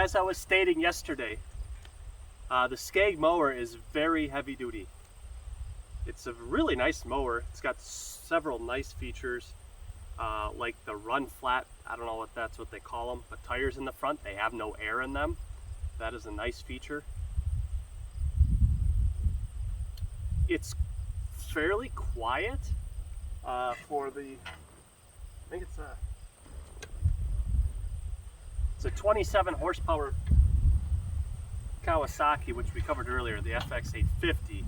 as I was stating yesterday, the Scag mower is very heavy duty. It's a really nice mower. It's got several nice features, like the run flat. I don't know what that's what they call them, but tires in the front, they have no air in them. That is a nice feature. It's fairly quiet for the, I think it's a 27 horsepower Kawasaki, which we covered earlier, the FX850.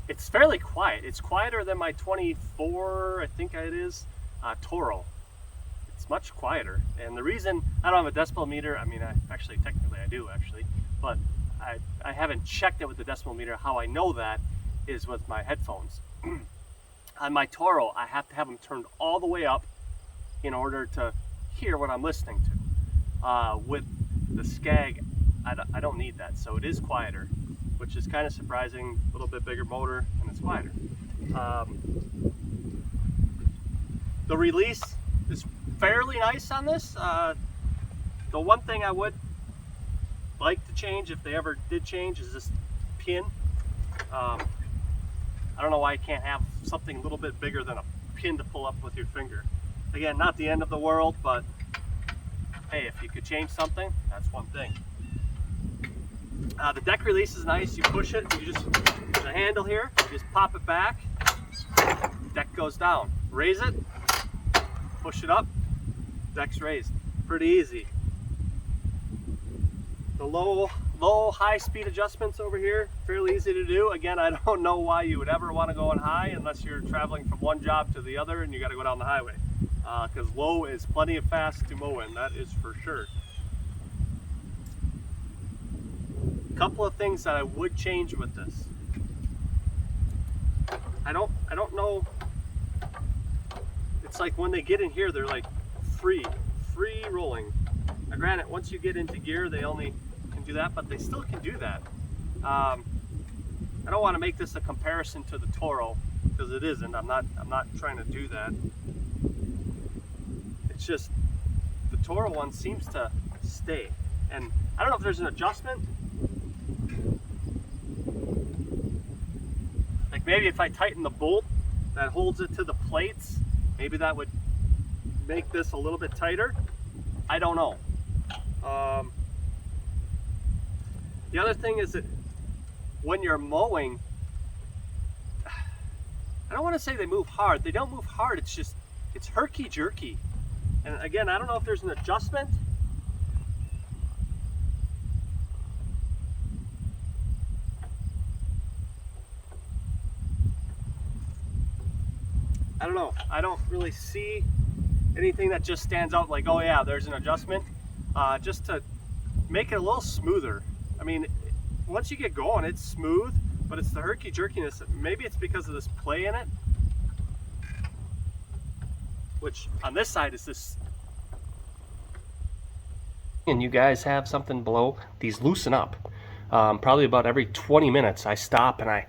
It's fairly quiet. It's quieter than my 24, I think it is, Toro. It's much quieter. And the reason, I don't have a decibel meter, I mean, technically I do actually, but I haven't checked it with the decibel meter. How I know that is with my headphones. On my Toro, I have to have them turned all the way up in order to hear what I'm listening to. With the Scag, I don't need that, so it is quieter, which is kind of surprising. A little bit bigger motor and it's quieter. The release is fairly nice on this. The one thing I would like to change, if they ever did change, is this pin. I don't know why you can't have something a little bit bigger than a pin to pull up with your finger. Again, not the end of the world, but hey, if you could change something, that's one thing. The deck release is nice. You push it, you just, the handle here, you just pop it back, deck goes down. Raise it, push it up, deck's raised. Pretty easy. The low, high speed adjustments over here, fairly easy to do. Again, I don't know why you would ever want to go on high unless you're traveling from one job to the other and you got to go down the highway. Because low is plenty of fast to mow in, that is for sure. A couple of things that I would change with this. I don't know. It's like when they get in here, they're like free rolling. Now granted, once you get into gear, they only can do that, but they still can do that. I don't want to make this a comparison to the Toro, because it isn't. I'm not trying to do that. It's just the Toro one seems to stay, and I don't know if there's an adjustment. Like maybe if I tighten the bolt that holds it to the plates, maybe that would make this a little bit tighter. I don't know. The other thing is that when you're mowing, I don't want to say they move hard. They don't move hard. It's just, it's herky-jerky. And again, I don't know if there's an adjustment. I don't know. I don't really see anything that just stands out like, oh yeah, there's an adjustment. Just to make it a little smoother. I mean, once you get going, it's smooth, but it's the herky-jerkiness. Maybe it's because of this play in it. Which, on this side, is this. And you guys have something below, these loosen up. Probably about every 20 minutes, I stop and I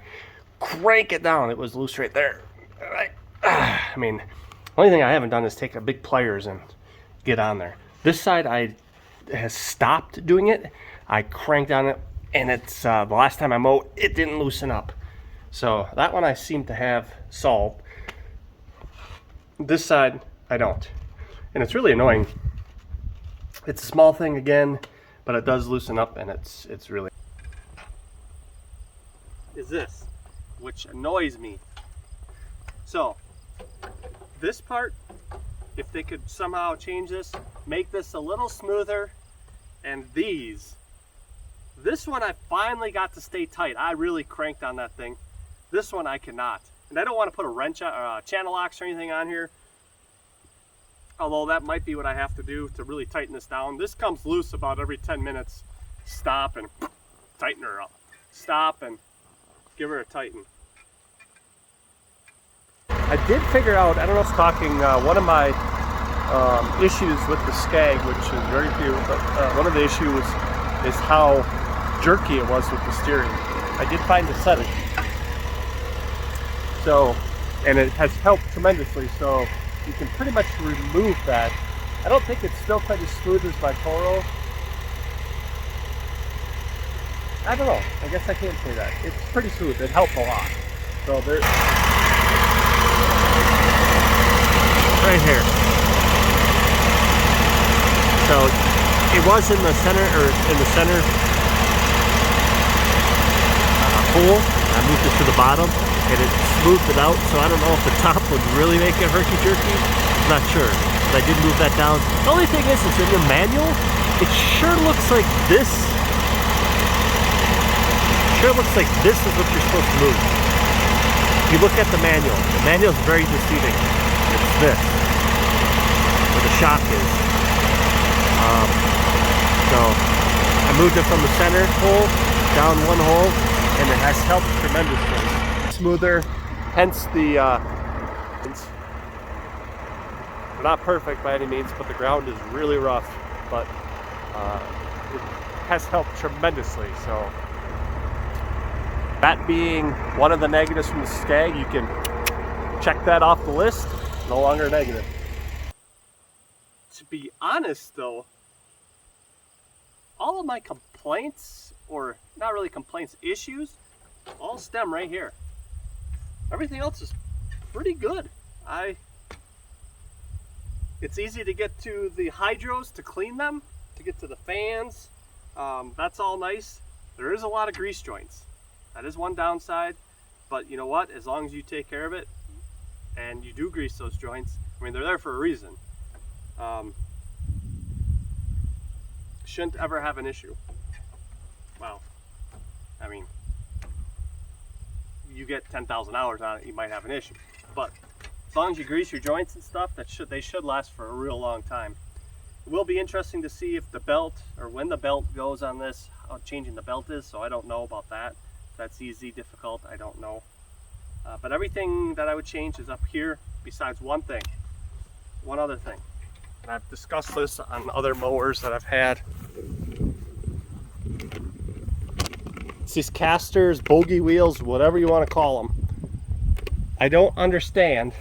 crank it down. It was loose right there. I mean, the only thing I haven't done is take a big pliers and get on there. This side, I has stopped doing it. I cranked on it, and it's the last time I mowed, it didn't loosen up. So that one I seem to have solved. This side, I don't. And it's really annoying. It's a small thing again, but it does loosen up, and it's really. Is this, which annoys me. So, this part, if they could somehow change this, make this a little smoother, and this one I finally got to stay tight. I really cranked on that thing. This one I cannot. And I don't want to put a wrench or channel locks or anything on here, although that might be what I have to do to really tighten this down. This comes loose about every 10 minutes. Stop and tighten her up. Stop and give her a tighten. I did figure out, I don't know if it's talking, one of my issues with the Scag, which is very few, but one of the issues is how jerky it was with the steering. I did find the setting. So, and it has helped tremendously, so you can pretty much remove that I don't think it's still quite as smooth as my Toro. I don't know. I guess I can't say that. It's pretty smooth. It helped a lot. So there, right here. So it was in the center, hole. I moved it to the bottom, and it smoothed it out. So I don't know if the top would really make it herky-jerky. I'm not sure. But I did move that down. The only thing is in the manual, it sure looks like this. Sure looks like this is what you're supposed to move. If you look at the manual is very deceiving. It's this, where the shock is. So I moved it from the center hole down one hole, and it has helped tremendously. Smoother, hence the not perfect by any means, but the ground is really rough, but it has helped tremendously. So that being one of the negatives from the Scag, you can check that off the list. No longer negative. To be honest though, all of my complaints, or not really complaints, issues, all stem right here. Everything else is pretty good. It's easy to get to the hydros to clean them, to get to the fans. That's all nice. There is a lot of grease joints. That is one downside, but you know what? As long as you take care of it and you do grease those joints, I mean, they're there for a reason. Shouldn't ever have an issue. Well, I mean, you get 10,000 hours on it, you might have an issue. But as long as you grease your joints and stuff, they should last for a real long time. It will be interesting to see if the belt, or when the belt goes on this, how changing the belt is. So I don't know about that. If that's easy, difficult, I don't know. But everything that I would change is up here, besides one other thing. And I've discussed this on other mowers that I've had. It's these casters, bogey wheels, whatever you want to call them. I don't understand.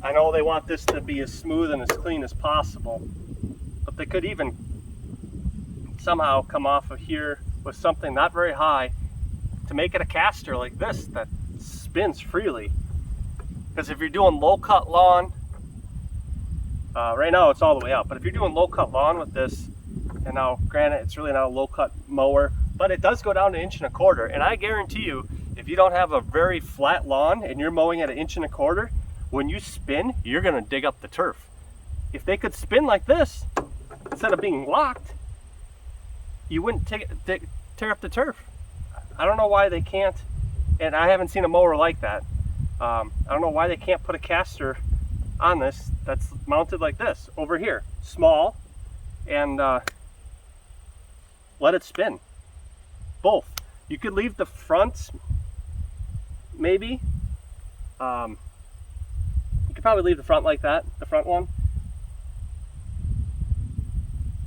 I know they want this to be as smooth and as clean as possible, but they could even somehow come off of here with something not very high to make it a caster like this that spins freely. Because if you're doing low cut lawn, right now it's all the way up, but if you're doing low cut lawn with this, and now granted it's really not a low cut mower, but it does go down to 1 1/4 inch, and I guarantee you, if you don't have a very flat lawn and you're mowing at 1 1/4 inch, when you spin, you're gonna dig up the turf. If they could spin like this, instead of being locked, you wouldn't tear up the turf. I don't know why they can't, and I haven't seen a mower like that. I don't know why they can't put a caster on this that's mounted like this over here, small, and let it spin. Both. You could leave the front, maybe. You could probably leave the front like that, the front one.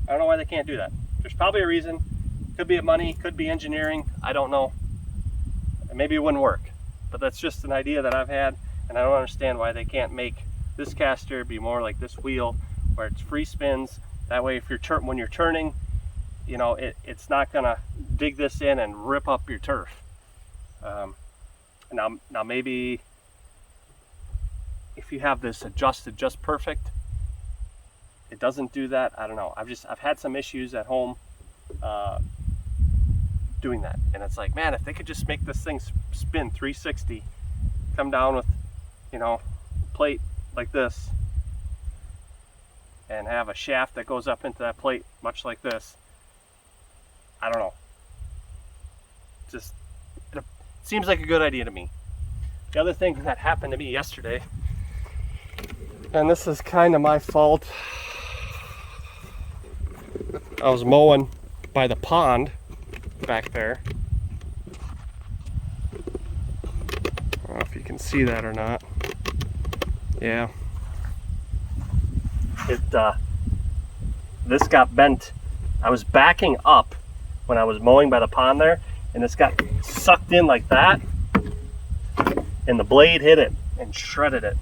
I don't know why they can't do that. There's probably a reason. Could be money, could be engineering, I don't know. And maybe it wouldn't work. But that's just an idea that I've had, and I don't understand why they can't make this caster be more like this wheel, where it's free spins. That way, if you're when you're turning, you know, it's not gonna dig this in and rip up your turf. Now maybe if you have this adjusted just perfect, it doesn't do that. I don't know. I've had some issues at home doing that, and it's like, man, if they could just make this thing spin 360, come down with, you know, plate like this, and have a shaft that goes up into that plate much like this. I don't know. Just, it seems like a good idea to me. The other thing that happened to me yesterday, and this is kind of my fault, I was mowing by the pond back there. I don't know if you can see that or not. Yeah. This got bent. I was backing up when I was mowing by the pond there, and this got sucked in like that, and the blade hit it and shredded it.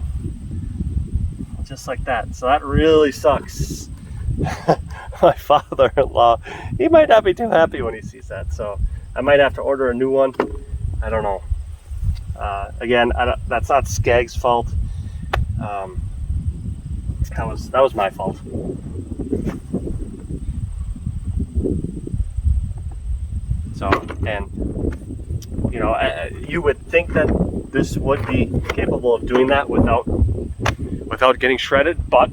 just like that. So that really sucks. My father-in-law, he might not be too happy when he sees that. So I might have to order a new one. I don't know. Again, that's not Scag's fault. That was my fault. So, and you know, you would think that this would be capable of doing that without getting shredded, but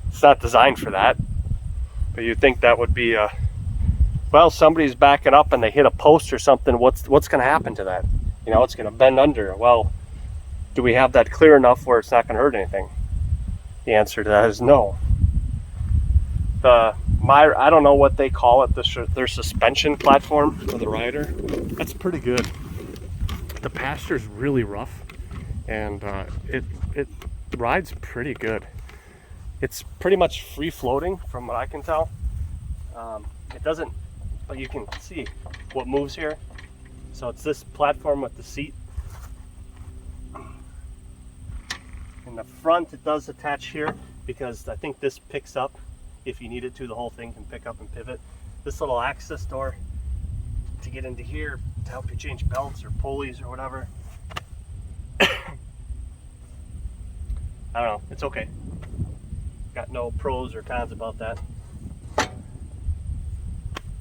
it's not designed for that. But you'd think that would be well, somebody's backing up and they hit a post or something. What's going to happen to that? You know, it's going to bend under. Well, do we have that clear enough where it's not going to hurt anything? The answer to that is no. I don't know what they call it, their suspension platform for the rider, that's pretty good. The pasture's really rough, and it rides pretty good. It's pretty much free floating from what I can tell. It doesn't, but you can see what moves here. So it's this platform with the seat. In the front, it does attach here because I think this picks up. If you need it to, the whole thing can pick up and pivot. This little access door to get into here to help you change belts or pulleys or whatever. I don't know, it's okay. Got no pros or cons about that.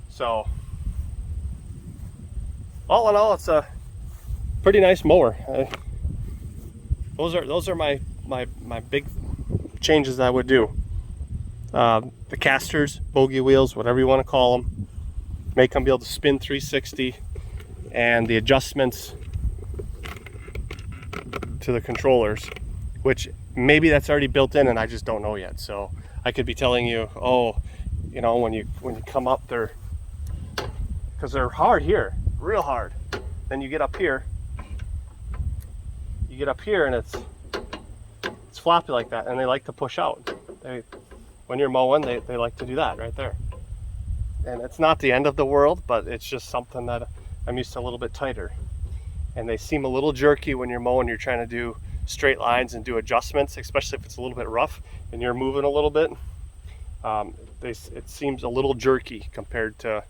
So, all in all, it's a pretty nice mower. Those are my big changes I would do. The casters, bogey wheels, whatever you want to call them, make them be able to spin 360, and the adjustments to the controllers, which maybe that's already built in and I just don't know yet. So I could be telling you, oh, you know, when you come up there, because they're hard here, real hard. Then you get up here and it's floppy like that, and they like to push out. When you're mowing, they like to do that right there. And it's not the end of the world, but it's just something that I'm used to a little bit tighter. And they seem a little jerky when you're mowing, you're trying to do straight lines and do adjustments, especially if it's a little bit rough and you're moving a little bit. It seems a little jerky compared to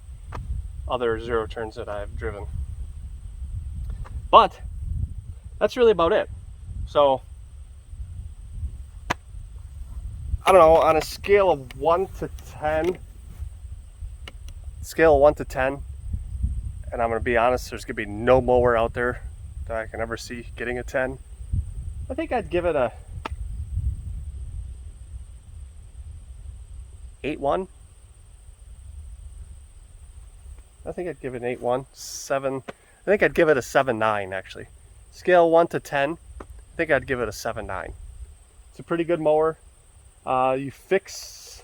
other zero turns that I've driven. But that's really about it. So I don't know, on a scale of 1 to 10, and I'm going to be honest, there's going to be no mower out there that I can ever see getting a 10. I think I'd give it a 8.1. I think I'd give it an 8.1, 7. I think I'd give it a 7.9 actually. Scale 1 to 10, I think I'd give it a 7.9. It's a pretty good mower. You fix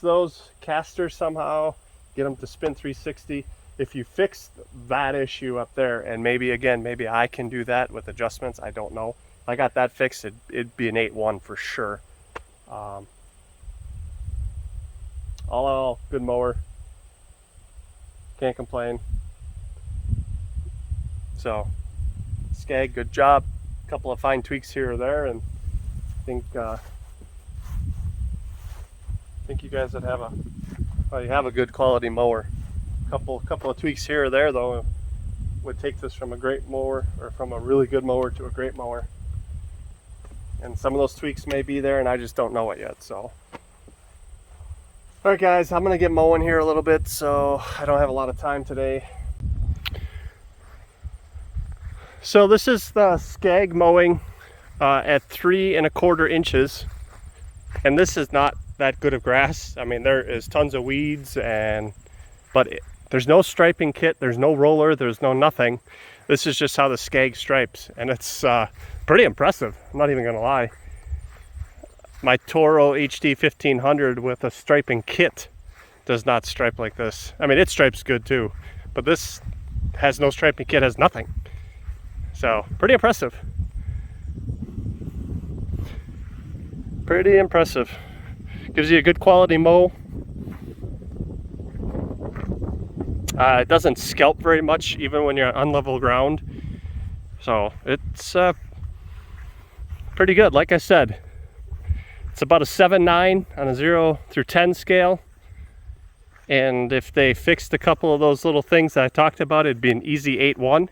those casters somehow, get them to spin 360. If you fix that issue up there, and maybe I can do that with adjustments, I don't know. If I got that fixed, it'd be an 8.1 for sure. All in all, good mower. Can't complain. So, Scag, good job. A couple of fine tweaks here or there, and I think you guys would have a good quality mower. Couple of tweaks here or there though would take this from a great mower, or from a really good mower, to a great mower. And some of those tweaks may be there and I just don't know it yet. So alright guys, I'm gonna get mowing here a little bit, so I don't have a lot of time today. So this is the Scag mowing at 3 1/4 inches, and this is not that good of grass. I mean, there is tons of weeds, but there's no striping kit, there's no roller, there's no nothing. This is just how the Scag stripes, and it's pretty impressive, I'm not even gonna lie. My Toro HD 1500 with a striping kit does not stripe like this. I mean, it stripes good too, but this has no striping kit, has nothing. So pretty impressive. Pretty impressive. Gives you a good quality mow. It doesn't scalp very much even when you're on unlevel ground. So it's pretty good. Like I said, it's about a 7.9 on a 0 through 10 scale. And if they fixed a couple of those little things that I talked about, it'd be an easy 8.1.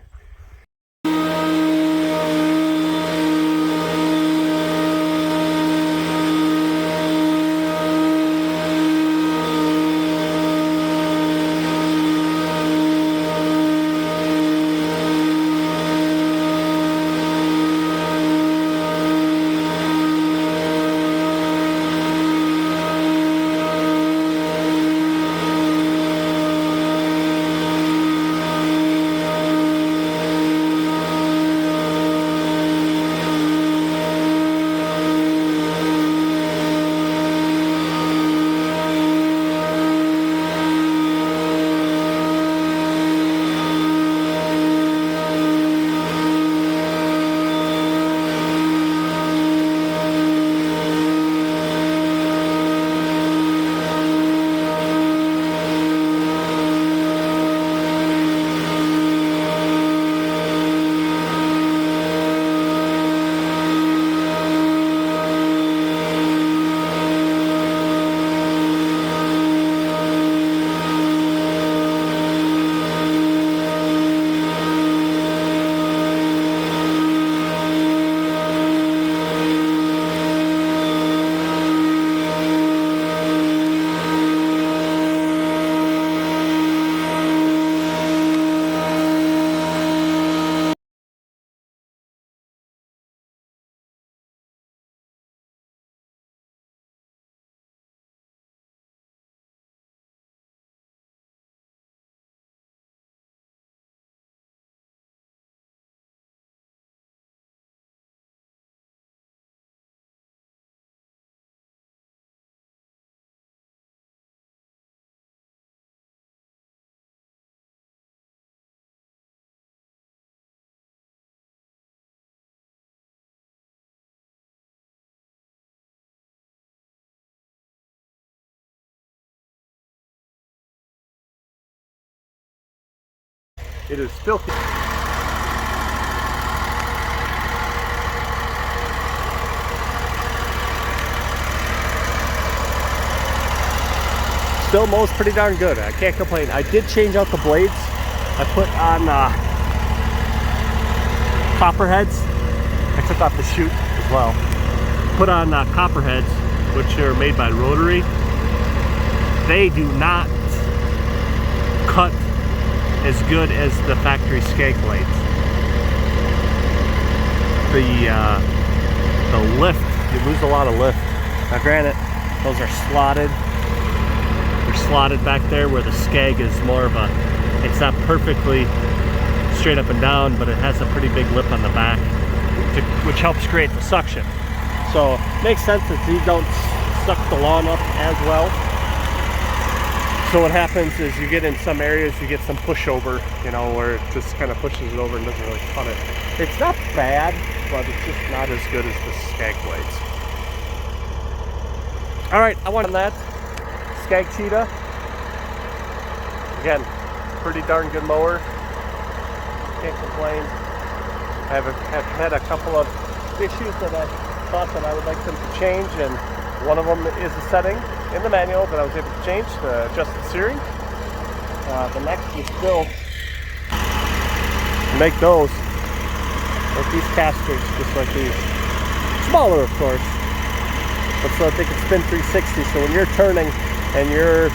It is filthy. Still mows pretty darn good. I can't complain. I did change out the blades. I put on copperheads. I took off the chute as well. Put on copperheads, which are made by Rotary. They do not cut as good as the factory Scag blades. The lift, you lose a lot of lift. Now granted, those are slotted. They're slotted back there where the Scag is more of a, it's not perfectly straight up and down, but it has a pretty big lip on the back, which helps create the suction. So it makes sense that these don't suck the lawn up as well. So what happens is you get in some areas, you get some pushover, you know, where it just kind of pushes it over and doesn't really cut it. It's not bad, but it's just not as good as the Scag blades. All right, I want that Scag Cheetah. Again, pretty darn good mower. Can't complain. Have had a couple of issues that I thought that I would like them to change, and one of them is a setting in the manual that I was able to change to adjust the steering. The next is still make those with these casters, just like these. Smaller, of course, but so that they can spin 360. So when you're turning and you're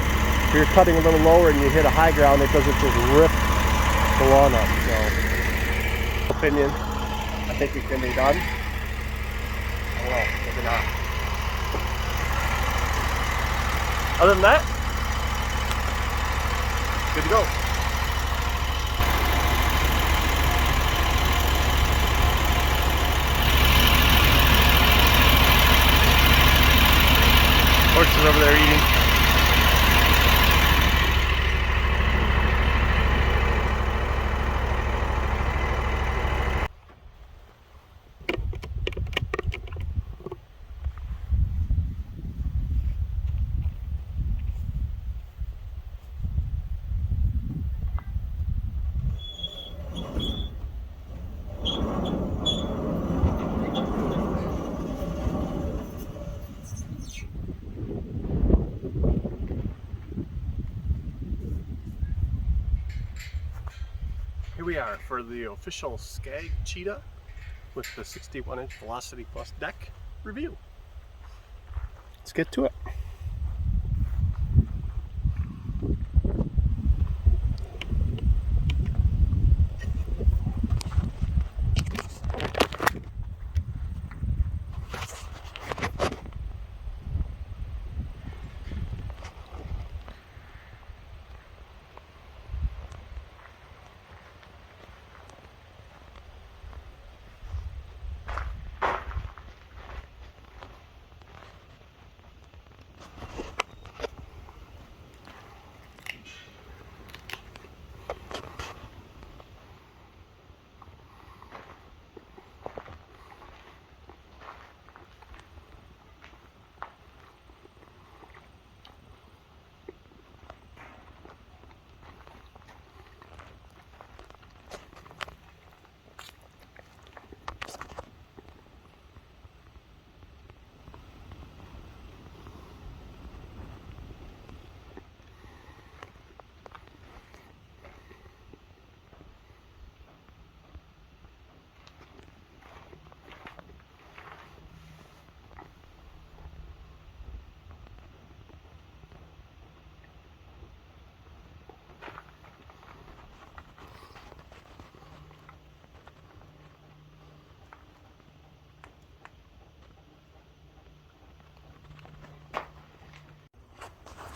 cutting a little lower and you hit a high ground, it doesn't just rip the lawn up. So, opinion, I think it can be done. I don't know, maybe not. Other than that, good to go. Horse is over there eating. Here we are for the official Scag Cheetah with the 61-inch Velocity Plus deck review. Let's get to it.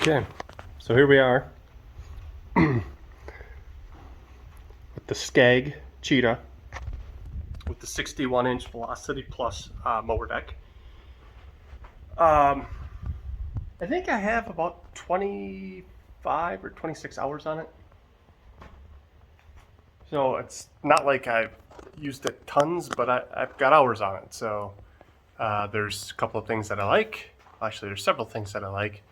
Okay, so here we are with the Scag Cheetah with the 61-inch Velocity Plus mower deck. I think I have about 25 or 26 hours on it. So it's not like I've used it tons, but I've got hours on it. So there's a couple of things that I like. Actually, there's several things that I like.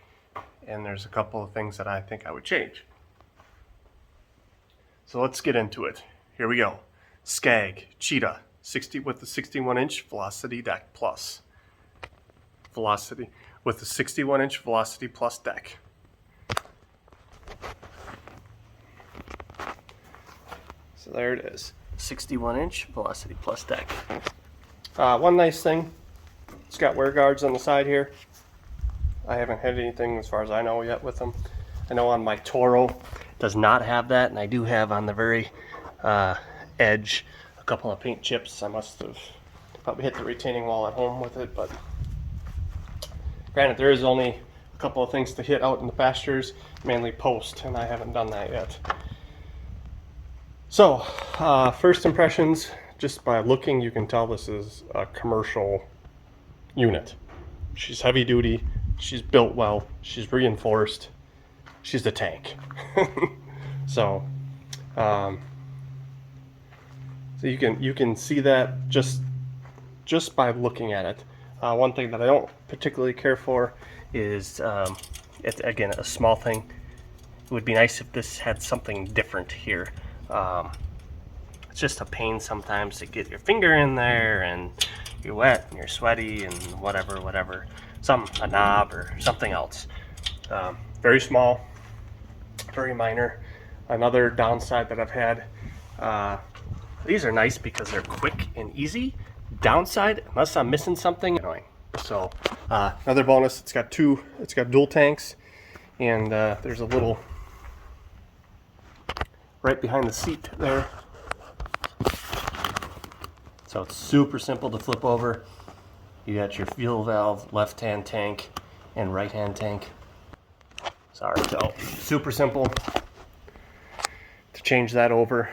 And there's a couple of things that I think I would change. So let's get into it. Here we go. Scag Cheetah 60 with the 61-inch Velocity Deck Plus. Velocity with the 61-inch Velocity Plus deck. So there it is. 61-inch Velocity Plus deck. One nice thing, it's got wear guards on the side here. I haven't had anything as far as I know yet with them. I know on my Toro it does not have that, and I do have on the very edge a couple of paint chips. I must have probably hit the retaining wall at home with it, but granted there is only a couple of things to hit out in the pastures, mainly post, and I haven't done that yet. So first impressions, just by looking you can tell this is a commercial unit. She's heavy duty. She's built well. She's reinforced. She's a tank. So you can see that just by looking at it. One thing that I don't particularly care for is it's again a small thing. It would be nice if this had something different here. It's just a pain sometimes to get your finger in there, and you're wet and you're sweaty and whatever. A knob or something else. Very small, very minor. Another downside that I've had, these are nice because they're quick and easy. Downside, unless I'm missing something, annoying. So another bonus, it's got dual tanks, and there's a little right behind the seat there. So it's super simple to flip over. You got your fuel valve, left-hand tank, and right-hand tank. Sorry, so super simple to change that over.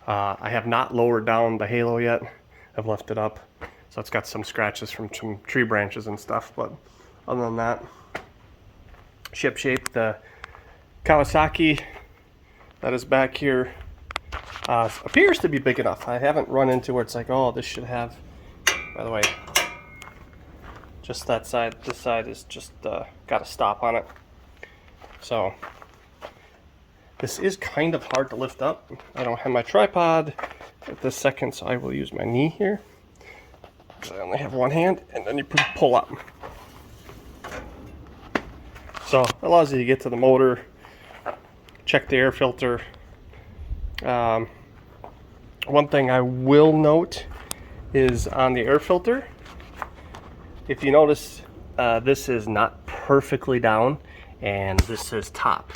I have not lowered down the halo yet. I've left it up. So it's got some scratches from some tree branches and stuff, but other than that, ship shape. The Kawasaki that is back here appears to be big enough. I haven't run into where it's like, oh, this should have. By the way, just that side, this side is just got a stop on it. So this is kind of hard to lift up. I don't have my tripod at this second, so I will use my knee here. Because I only have one hand, and then you pull up. So it allows you to get to the motor, check the air filter, One thing I will note is on the air filter. If you notice, this is not perfectly down, and this is top,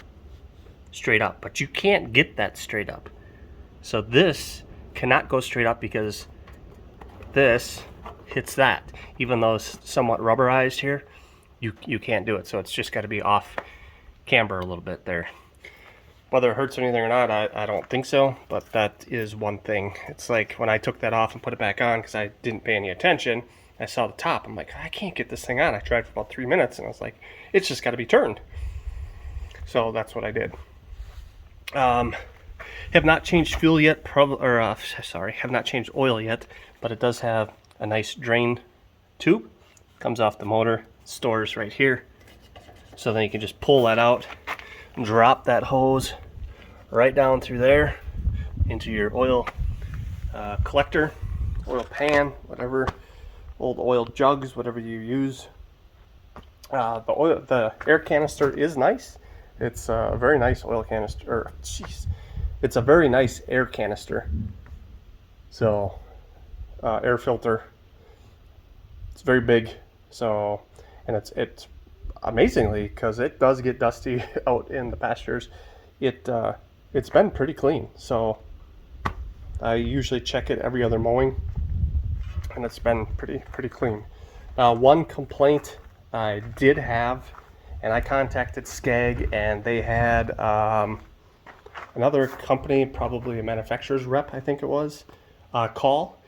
straight up. But you can't get that straight up. So this cannot go straight up because this hits that. Even though it's somewhat rubberized here, you can't do it. So it's just got to be off camber a little bit there. Whether it hurts anything or not, I don't think so, but that is one thing. It's like when I took that off and put it back on because I didn't pay any attention, I saw the top. I'm like, I can't get this thing on. I tried for about 3 minutes, and I was like, it's just got to be turned. So that's what I did. Have not changed fuel yet, have not changed oil yet, but it does have a nice drain tube. Comes off the motor, stores right here. So then you can just pull that out, drop that hose right down through there into your oil collector, oil pan, whatever, old oil jugs, whatever you use. The air canister is nice. It's a very nice oil canister, it's a very nice air canister. So air filter, it's very big. So, and it's amazingly, because it does get dusty out in the pastures, it's been pretty clean. So I usually check it every other mowing, and it's been pretty clean. One complaint I did have, and I contacted Scag, and they had another company, probably a manufacturer's rep, I think it was, call.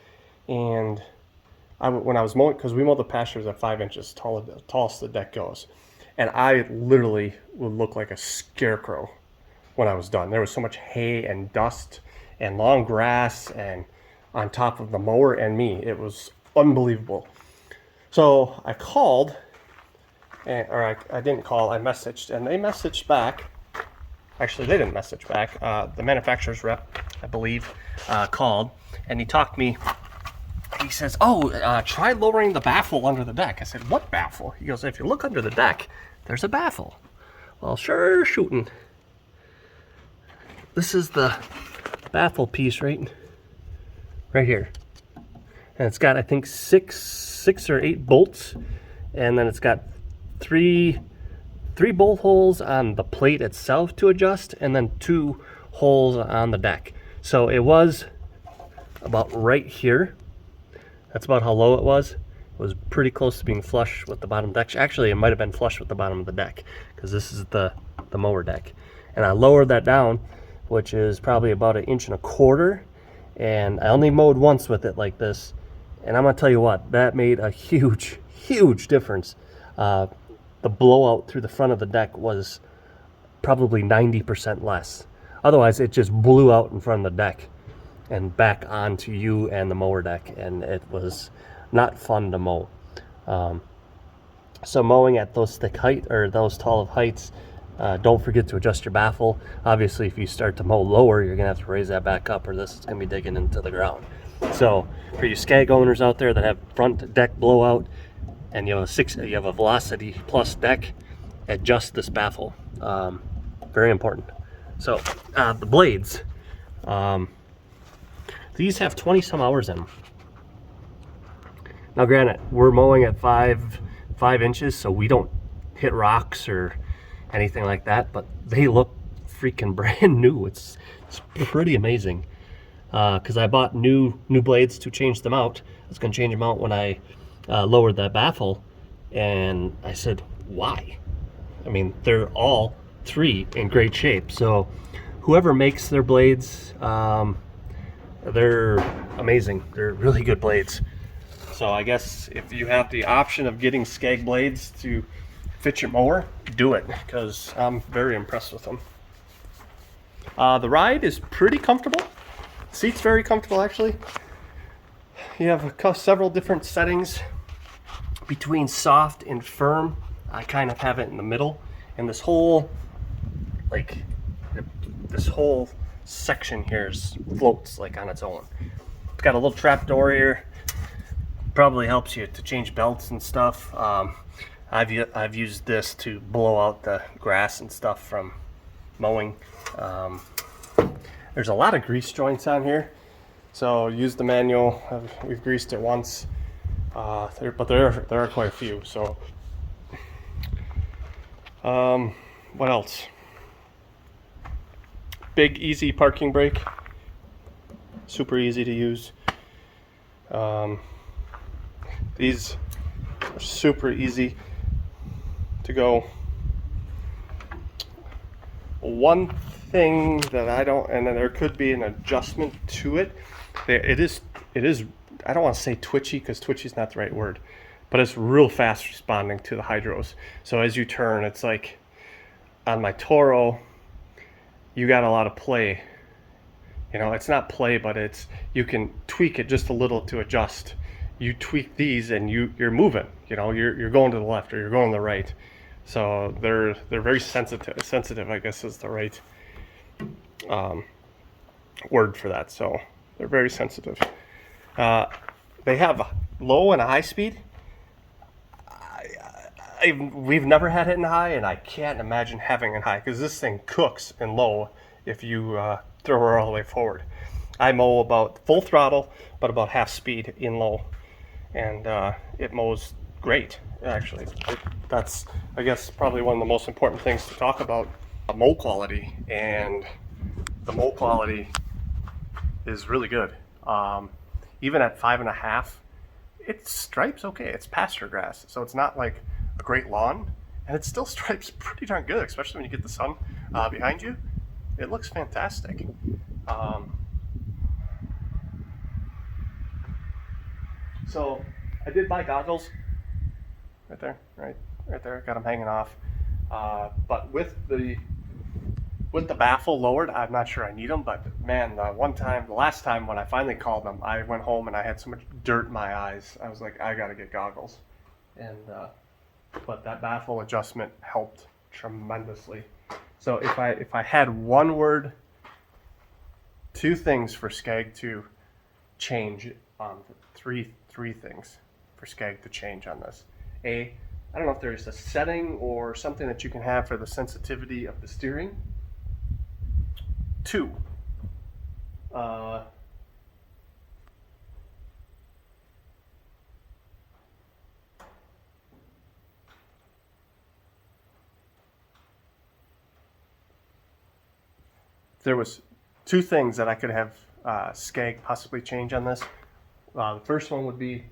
And when I was mowing, because we mow the pastures at 5 inches tallest the deck goes, and I literally would look like a scarecrow when I was done. There was so much hay and dust and long grass and on top of the mower and me. It was unbelievable. So I called, I didn't call, I messaged, and they messaged back. Actually, they didn't message back. The manufacturer's rep, I believe, called, and he talked me. He says, try lowering the baffle under the deck. I said, what baffle? He goes, if you look under the deck, there's a baffle. Well, sure shooting. This is the baffle piece right here. And it's got, I think, six or eight bolts, and then it's got three bolt holes on the plate itself to adjust, and then 2 holes on the deck. So it was about right here. That's about how low it was. It was pretty close to being flush with the bottom deck. Actually, it might have been flush with the bottom of the deck, because this is the mower deck. And I lowered that down, which is probably about 1.25 inches, and I only mowed once with it like this. And I'm gonna tell you what, that made a huge difference. The blowout through the front of the deck was probably 90% less. Otherwise, it just blew out in front of the deck and back onto you and the mower deck, and it was not fun to mow. So mowing at those thick height, or those tall of heights, don't forget to adjust your baffle. Obviously, if you start to mow lower, you're gonna have to raise that back up, or this is gonna be digging into the ground. So for you Scag owners out there that have front deck blowout, and you have a Velocity Plus deck, adjust this baffle. Very important. So the blades, these have 20 some hours in them. Now granted, we're mowing at 5 inches, so we don't hit rocks or anything like that, but they look freaking brand new. It's pretty amazing. Because I bought new blades to change them out. I was going to change them out when I lowered that baffle, and I said, why? I mean, they're all 3 in great shape. So whoever makes their blades, they're amazing. They're really good blades. So I guess if you have the option of getting Scag blades to fit your mower, do it, because I'm very impressed with them. The ride is pretty comfortable. Seat's very comfortable, actually. You have several different settings between soft and firm. I kind of have it in the middle, and this whole section here floats like on its own. It's got a little trap door here. Probably helps you to change belts and stuff. I've used this to blow out the grass and stuff from mowing. There's a lot of grease joints on here, so use the manual. We've greased it once, but there are quite a few. So, what else? Big, easy parking brake. Super easy to use. These are super easy to go. One thing that I don't, and then there could be an adjustment to it. It is. I don't want to say twitchy because twitchy is not the right word, but it's real fast responding to the hydros. So as you turn, it's like on my Toro, you got a lot of play. You know, it's not play, but it's, you can tweak it just a little to adjust. You tweak these and you're moving. You know, you're going to the left or you're going to the right. So they're very sensitive. Sensitive, I guess, is the right word for that. So they're very sensitive. They have a low and a high speed. We've never had it in high, and I can't imagine having it high because this thing cooks in low if you throw her all the way forward. I mow about full throttle, but about half speed in low, and it mows great, actually. That's, I guess, probably one of the most important things to talk about. Mow quality, and the mow quality is really good. Even at 5.5, it stripes okay. It's pasture grass, so it's not like a great lawn, and it still stripes pretty darn good, especially when you get the sun behind you. It looks fantastic. So I did buy goggles right there, right there. Got them hanging off. But with the baffle lowered, I'm not sure I need them. But man, the last time when I finally called them, I went home and I had so much dirt in my eyes. I was like, I gotta get goggles. And but that baffle adjustment helped tremendously. So if I had one word, two things for Scag to change on, three things for Scag to change on this. I don't know if there's a setting or something that you can have for the sensitivity of the steering. 2, there was 2 things that I could have Scag possibly change on this. The first one would be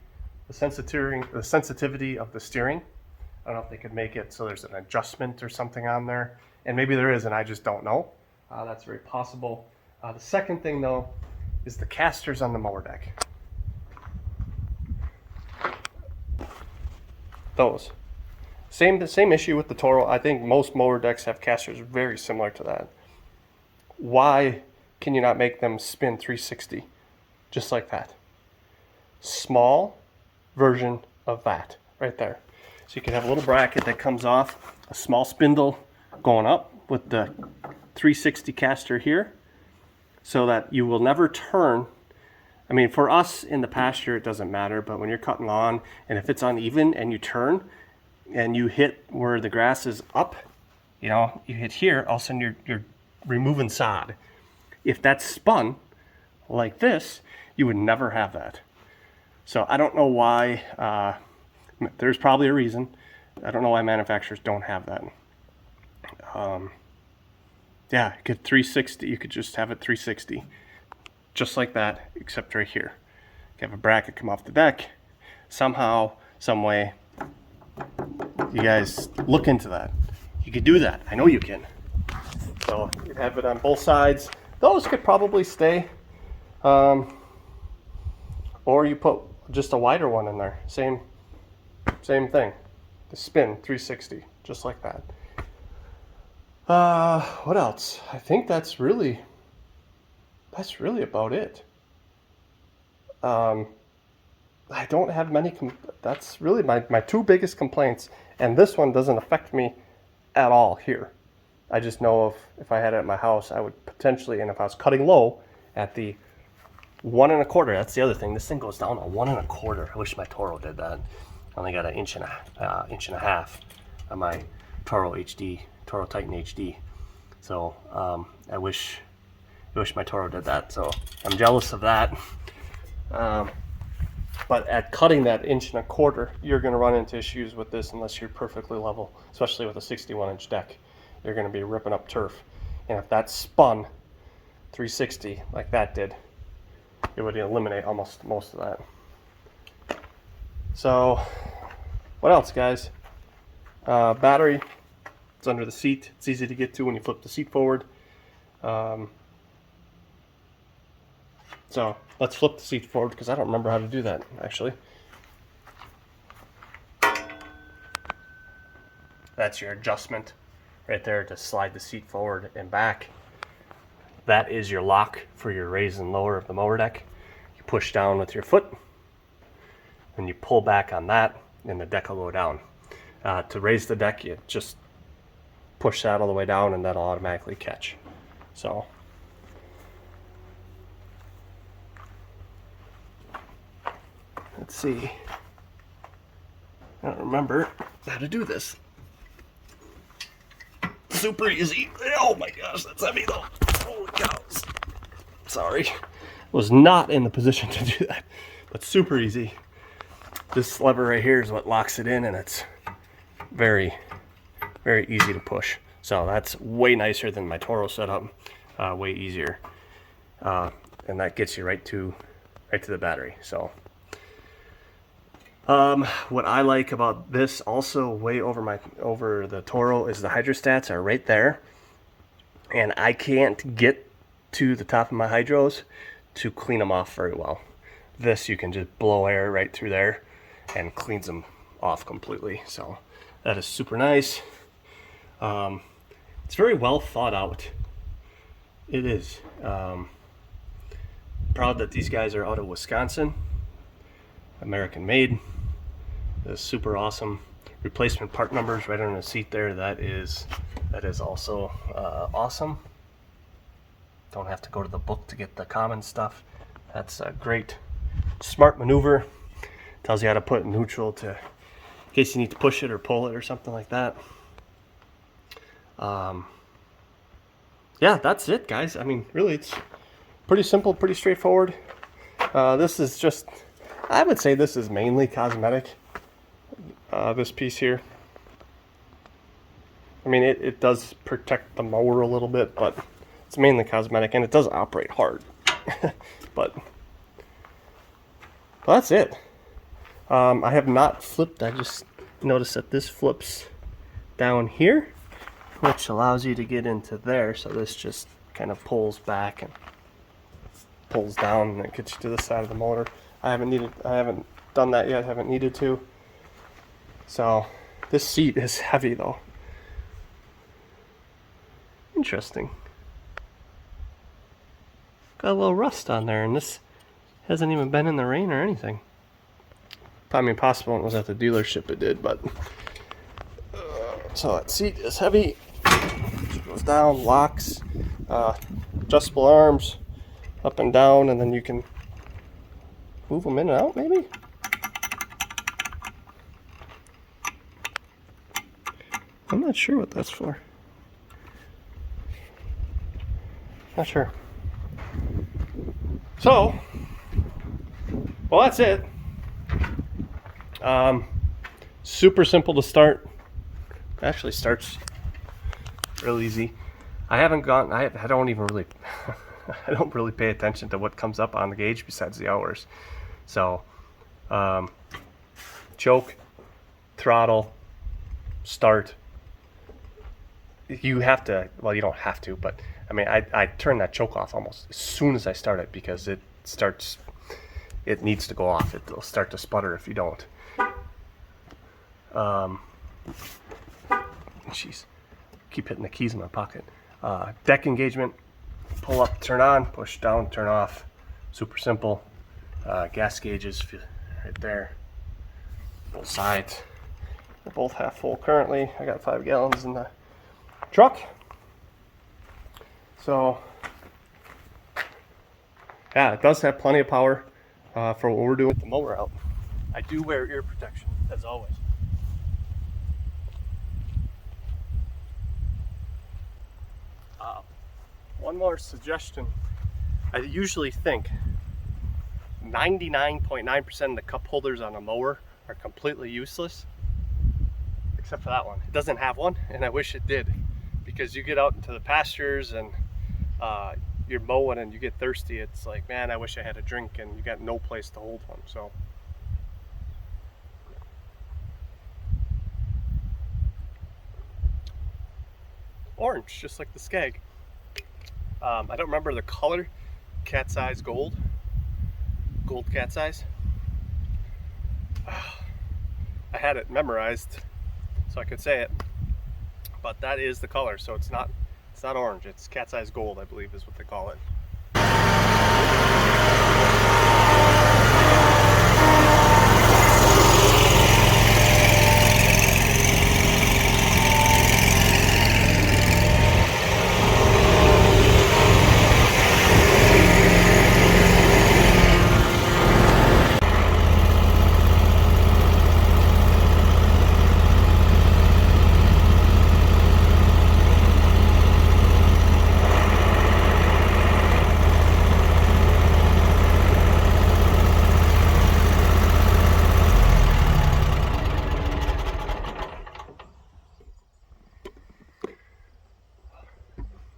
the sensitivity of the steering. I don't know if they could make it so there's an adjustment or something on there, and maybe there is, and I just don't know. That's very possible. The second thing, though, is the casters on the mower deck. Those. The same issue with the Toro. I think most mower decks have casters very similar to that. Why can you not make them spin 360? Just like that. Small version of that right there. So you can have a little bracket that comes off, a small spindle going up with the 360 caster here, so that you will never turn. I mean, for us in the pasture, it doesn't matter, but when you're cutting lawn and if it's uneven and you turn and you hit where the grass is up, you know, you hit here, all of a sudden you're removing sod. If that's spun like this, you would never have that. So I don't know why. There's probably a reason. I don't know why manufacturers don't have that. Yeah, get 360. You could just have it 360, just like that, except right here. You have a bracket come off the deck. Somehow, some way, you guys look into that. You could do that. I know you can. So you have it on both sides. Those could probably stay, or you put just a wider one in there. Same thing. The spin 360, just like that. What else? I think that's really about it. I don't have many. That's really my 2 biggest complaints, and this one doesn't affect me at all here. I just know if I had it at my house, I would potentially, and if I was cutting low at the 1 1/4, that's the other thing. This thing goes down to 1 1/4. I wish my Toro did that. I only got an inch and a half on my Toro Titan HD. So I wish I wish my Toro did that, so I'm jealous of that. But at cutting that 1.25 inches, you're going to run into issues with this unless you're perfectly level, especially with a 61-inch deck. You're going to be ripping up turf. And if that spun 360 like that did, it would eliminate almost most of that. So, what else, guys? Battery, it's under the seat. It's easy to get to when you flip the seat forward. So let's flip the seat forward because I don't remember how to do that, actually. That's your adjustment right there to slide the seat forward and back. That is your lock for your raise and lower of the mower deck. You push down with your foot and you pull back on that and the deck will go down. To raise the deck, you just push that all the way down and that'll automatically catch. So let's see. I don't remember how to do this. Super easy. Oh my gosh, that's heavy though. Holy cows. Sorry. Was not in the position to do that, but super easy. This lever right here is what locks it in, and it's very, very easy to push. So that's way nicer than my Toro setup. Way easier. And that gets you right to the battery. So what I like about this also way over the Toro is the hydrostats are right there, and I can't get to the top of my hydros to clean them off very well. This you can just blow air right through there and cleans them off completely. So that is super nice. It's very well thought out. It is. Proud that these guys are out of Wisconsin, American made. Is super awesome. Replacement part numbers right on the seat there. That is also awesome. Don't have to go to the book to get the common stuff. That's a great smart maneuver. Tells you how to put neutral to in case you need to push it or pull it or something like that. Yeah, that's it, guys. I mean, really, it's pretty simple, pretty straightforward. This is just, I would say this is mainly cosmetic. This piece here. I mean, it does protect the mower a little bit, but it's mainly cosmetic, and it does operate hard. but that's it. I have not flipped. I just noticed that this flips down here, which allows you to get into there. So this just kind of pulls back and pulls down, and it gets you to the side of the motor. I haven't done that yet. Haven't needed to. So this seat is heavy though. Interesting. Got a little rust on there, and this hasn't even been in the rain or anything. I mean, possible it was at the dealership it did, but so that seat is heavy. It goes down, locks, adjustable arms, up and down, and then you can move them in and out maybe. I'm not sure what that's for. Not sure. So, well, that's it. Super simple to start. Actually starts real easy. I don't even really I don't really pay attention to what comes up on the gauge besides the hours. So choke, throttle, start. You have to, well, you don't have to, but I mean, I turn that choke off almost as soon as I start it because it needs to go off. It'll start to sputter if you don't. Jeez, keep hitting the keys in my pocket. Deck engagement, pull up, turn on, push down, turn off. Super simple. Gas gauges right there. Both sides. They're both half full currently. I got 5 gallons in the truck. So yeah, it does have plenty of power for what we're doing with the mower out. I do wear ear protection as always. One more suggestion I usually think 99.9% of the cup holders on a mower are completely useless, except for that one. It doesn't have one, and I wish it did, because you get out into the pastures and you're mowing and you get thirsty. It's like, man, I wish I had a drink, and you got no place to hold one. So orange, just like the Scag. I don't remember the color. Cat's eyes gold cat's eyes. I had it memorized so I could say it, but that is the color. So it's not orange, it's cat's eyes gold, I believe is what they call it.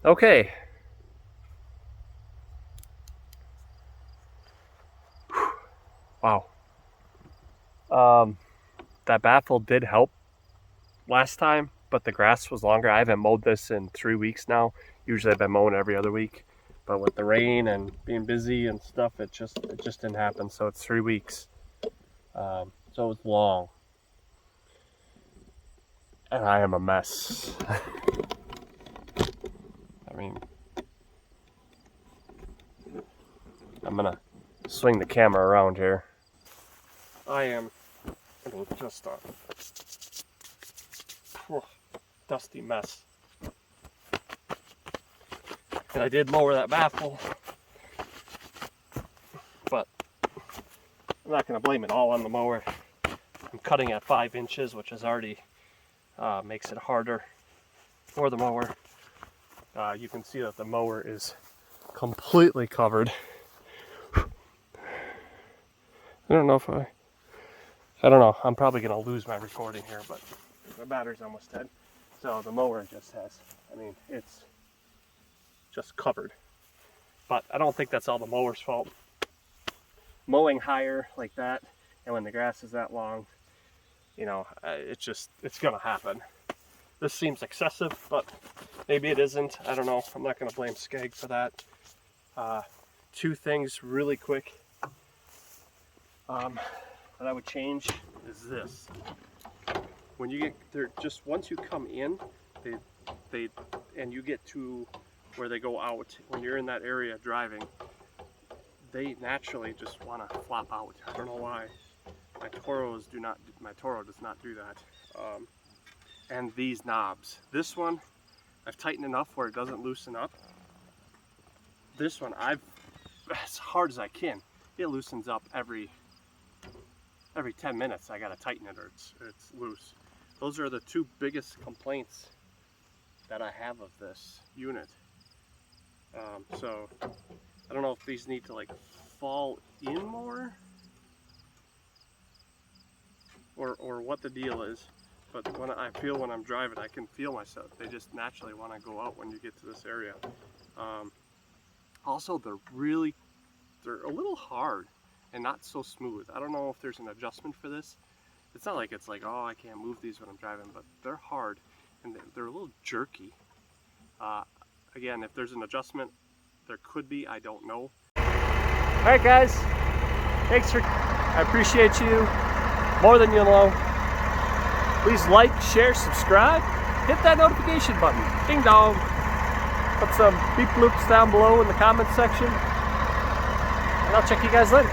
Okay. Wow. That baffle did help last time, but the grass was longer. I haven't mowed this in 3 weeks now. Usually I've been mowing every other week, but with the rain and being busy and stuff, it just didn't happen. So it's 3 weeks. So it was long. And I am a mess. I mean, I'm gonna swing the camera around here. I mean, just a dusty mess. And I did lower that baffle, but I'm not gonna blame it all on the mower. I'm cutting at 5 inches, which is already makes it harder for the mower. You can see that the mower is completely covered. I don't know. I'm probably gonna lose my recording here, but the battery's almost dead. So the mower just has, I mean, it's just covered. But I don't think that's all the mower's fault. Mowing higher like that, and when the grass is that long, you know, it's gonna happen. This seems excessive, but maybe it isn't. I don't know. I'm not gonna blame Scag for that. 2 things really quick that I would change is this. When you get there, just once you come in, and you get to where they go out, when you're in that area driving, they naturally just want to flop out. I don't know why. My Toro does not do that. And these knobs. This one, I've tightened enough where it doesn't loosen up. This one, as hard as I can, it loosens up every 10 minutes. I gotta tighten it or it's loose. Those are the 2 biggest complaints that I have of this unit. So I don't know if these need to like fall in more or what the deal is, but when I'm driving, I can feel myself. They just naturally want to go out when you get to this area. Also, they're a little hard and not so smooth. I don't know if there's an adjustment for this. It's not like it's like, oh, I can't move these when I'm driving, but they're hard and they're a little jerky. Again, if there's an adjustment, there could be, I don't know. All right, guys, I appreciate you more than you know. Please like, share, subscribe, hit that notification button, ding dong. Put some beep loops down below in the comments section, and I'll check you guys later.